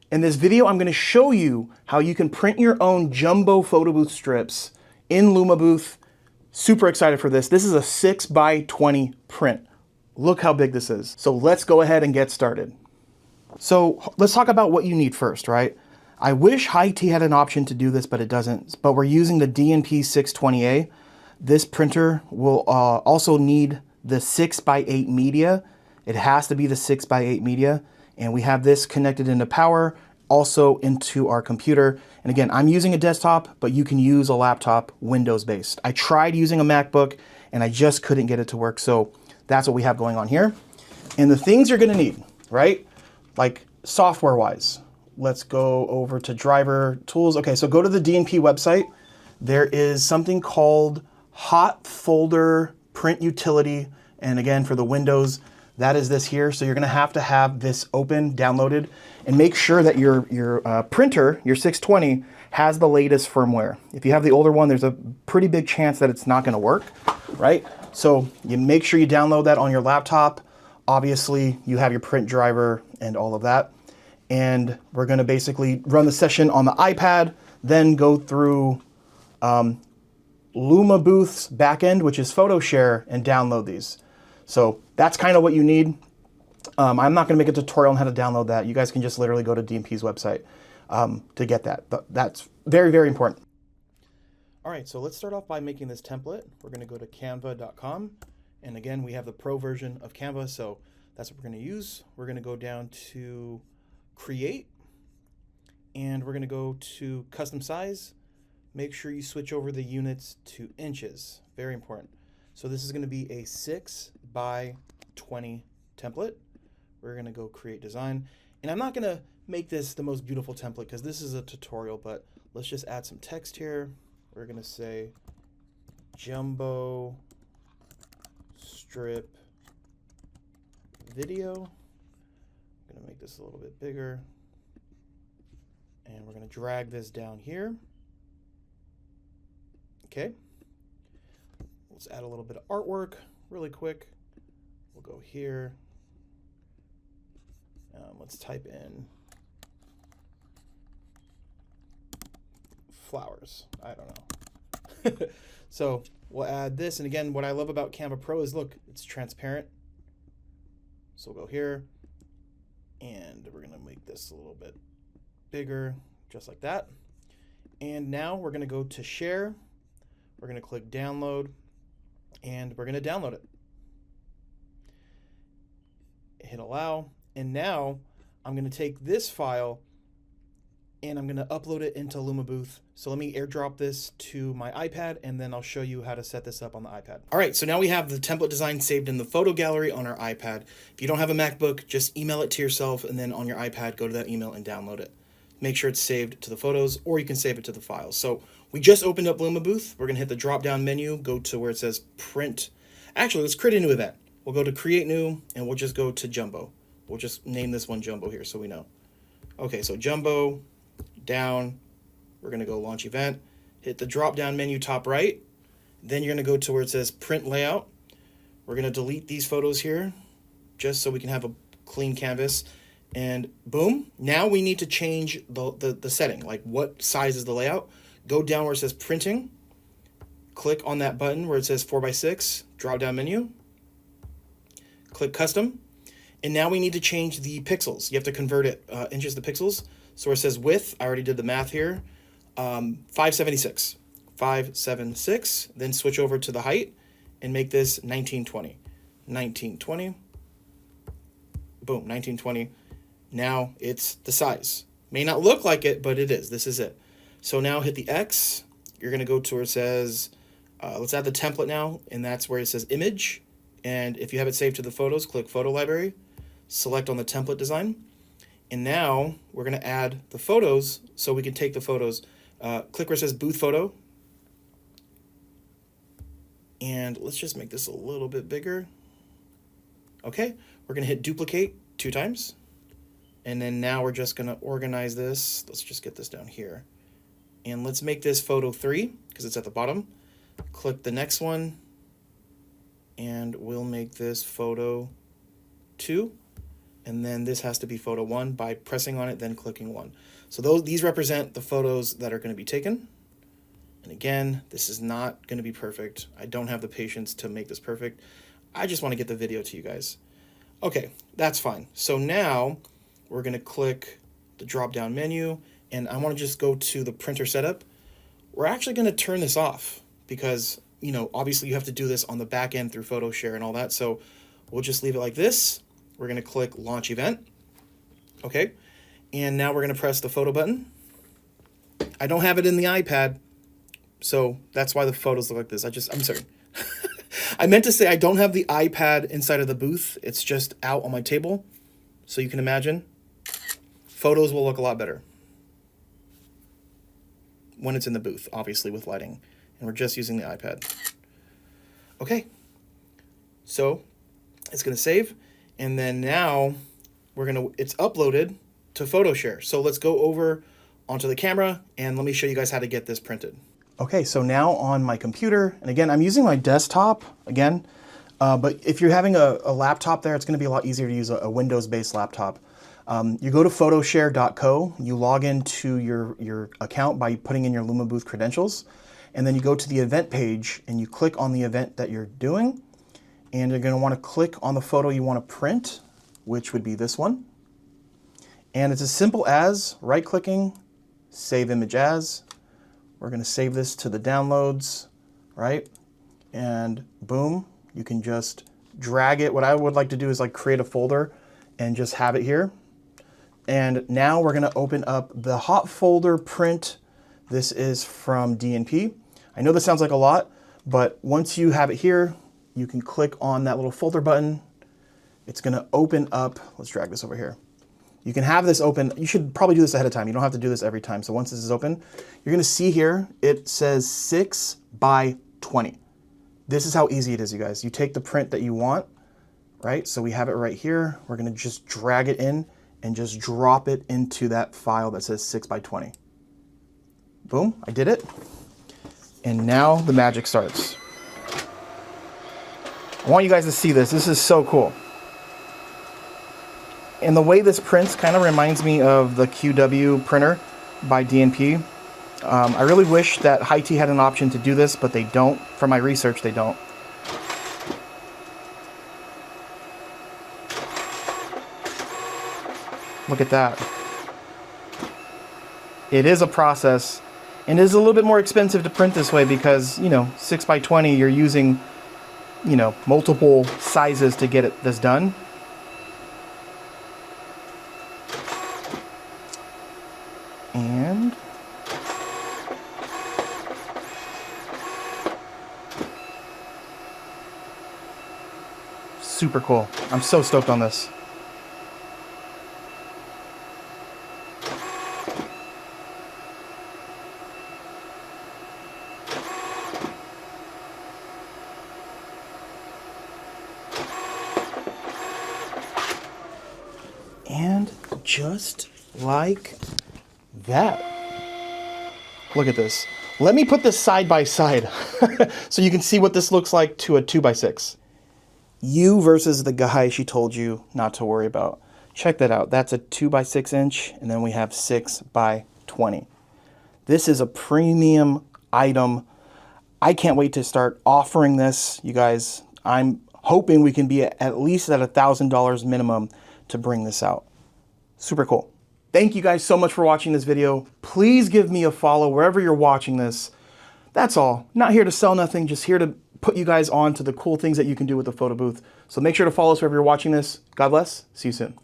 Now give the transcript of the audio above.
In this video, I'm going to show you how you can print your own jumbo photo booth strips in LumaBooth. Super excited for this. This is a 6x20 print. Look how big this is. So let's go ahead and get started. So let's talk about what you need first, right? I wish High-T had an option to do this, but it doesn't. But we're using the D&P 620A. This printer will also need the 6x8 media. It has to be the 6x8 media. And we have this connected into power, also into our computer. And again, I'm using a desktop, but you can use a laptop, Windows-based. I tried using a MacBook, and I just couldn't get it to work. So that's what we have going on here. And the things you're gonna need, right? Like software-wise. Let's go over to driver tools. Okay, so go to the D&P website. There is something called Hot Folder Print Utility. And again, for the Windows, that is this here. So you're gonna have to have this open, downloaded, and make sure that your printer, your 620, has the latest firmware. If you have the older one, there's a pretty big chance that it's not gonna work, right? So you make sure you download that on your laptop. Obviously, you have your print driver and all of that. And we're gonna basically run the session on the iPad, then go through LumaBooth's backend, which is PhotoShare, and download these. So that's kind of what you need. I'm not gonna make a tutorial on how to download that. You guys can just literally go to D&P's website to get that. But that's very, very important. All right, so let's start off by making this template. We're gonna go to canva.com. And again, we have the pro version of Canva, so that's what we're gonna use. We're gonna go down to create, and we're gonna go to custom size. Make sure you switch over the units to inches, very important. So this is gonna be a 6x20 template. We're gonna go create design. And I'm not gonna make this the most beautiful template because this is a tutorial, but let's just add some text here. We're gonna say jumbo strip video. I'm gonna make this a little bit bigger. And we're gonna drag this down here. Okay. Let's add a little bit of artwork really quick. We'll go here. Let's type in flowers. I don't know. So we'll add this. And again, what I love about Canva Pro is, look, it's transparent. So we'll go here. And we're going to make this a little bit bigger, just like that. And now we're going to go to share. We're going to click download. And we're going to download it. Hit allow. And now I'm going to take this file and I'm going to upload it into LumaBooth. So let me airdrop this to my iPad, and then I'll show you how to set this up on the iPad. All right, so now we have the template design saved in the photo gallery on our iPad. If you don't have a MacBook, just email it to yourself, and then on your iPad, go to that email and download it. Make sure it's saved to the photos, or you can save it to the files. So we just opened up LumaBooth. We're going to hit the drop-down menu, go to where it says print. Actually, let's create a new event. We'll go to create new, and we'll just go to jumbo. We'll just name this one jumbo here so we know. Okay, so jumbo, down, we're gonna go launch event, hit the drop down menu top right, then you're gonna go to where it says print layout. We're gonna delete these photos here just so we can have a clean canvas, and boom, now we need to change the setting, like what size is the layout. Go down where it says printing, click on that button where it says 4x6, drop down menu, click custom. And now we need to change the pixels. You have to convert it inches to pixels. So where it says width, I already did the math here, 576. 576, then switch over to the height and make this 1920. 1920, boom, 1920. Now it's the size. May not look like it, but it is. This is it. So now hit the X. You're gonna go to where it says, let's add the template now, and that's where it says image. And if you have it saved to the photos, click photo library, select on the template design. And now we're gonna add the photos so we can take the photos. Click where it says booth photo. And let's just make this a little bit bigger. Okay, we're gonna hit duplicate 2 times. And then now we're just gonna organize this. Let's just get this down here. And let's make this photo 3 because it's at the bottom. Click the next one. And we'll make this photo 2. and then this has to be photo 1 by pressing on it, then clicking 1. So these represent the photos that are going to be taken. And again, this is not going to be perfect. I don't have the patience to make this perfect. I just want to get the video to you guys. Okay, that's fine. So now we're going to click the drop-down menu, and I want to just go to the printer setup. We're actually going to turn this off because, you know, obviously you have to do this on the back end through PhotoShare and all that. So we'll just leave it like this. We're going to click Launch Event. Okay, and now we're going to press the photo button. I don't have it in the iPad, so that's why the photos look like this. I'm sorry. I meant to say I don't have the iPad inside of the booth. It's just out on my table. So you can imagine, photos will look a lot better when it's in the booth, obviously with lighting. And we're just using the iPad. Okay, so it's gonna save. And then now it's uploaded to PhotoShare. So let's go over onto the camera and let me show you guys how to get this printed. Okay, so now on my computer, and again, I'm using my desktop again, but if you're having a laptop there, it's gonna be a lot easier to use a Windows-based laptop. You go to photoshare.co, you log into your account by putting in your LumaBooth credentials, and then you go to the event page and you click on the event that you're doing, and you're gonna wanna click on the photo you wanna print, which would be this one. And it's as simple as right-clicking, save image as. We're going to save this to the downloads, right? And boom, you can just drag it. What I would like to do is like create a folder and just have it here. And now we're going to open up the hot folder print. This is from DNP. I know this sounds like a lot, but once you have it here, you can click on that little folder button. It's going to open up. Let's drag this over here. You can have this open. You should probably do this ahead of time. You don't have to do this every time. So once this is open, you're going to see here, it says 6 by 20. This is how easy it is, you guys. You take the print that you want, right? So we have it right here. We're going to just drag it in and just drop it into that file that says 6 by 20. Boom, I did it. And now the magic starts. I want you guys to see this. This is so cool. And the way this prints kind of reminds me of the QW printer by DNP. I really wish that Hi-T had an option to do this, but they don't. From my research, they don't. Look at that. It is a process, and it is a little bit more expensive to print this way because, you know, 6 by 20, you're using, you know, multiple sizes to get this done. And super cool. I'm so stoked on this. And just like that. Look at this. Let me put this side by side so you can see what this looks like to a 2x6. You versus the guy she told you not to worry about. Check that out. That's a 2x6 inch, and then we have 6 by 20. This is a premium item. I can't wait to start offering this, you guys. I'm hoping we can be at least at $1,000 minimum to bring this out. Super cool. Thank you guys so much for watching this video. Please give me a follow wherever you're watching this. That's all. Not here to sell nothing, just here to put you guys on to the cool things that you can do with the photo booth. So make sure to follow us wherever you're watching this. God bless. See you soon.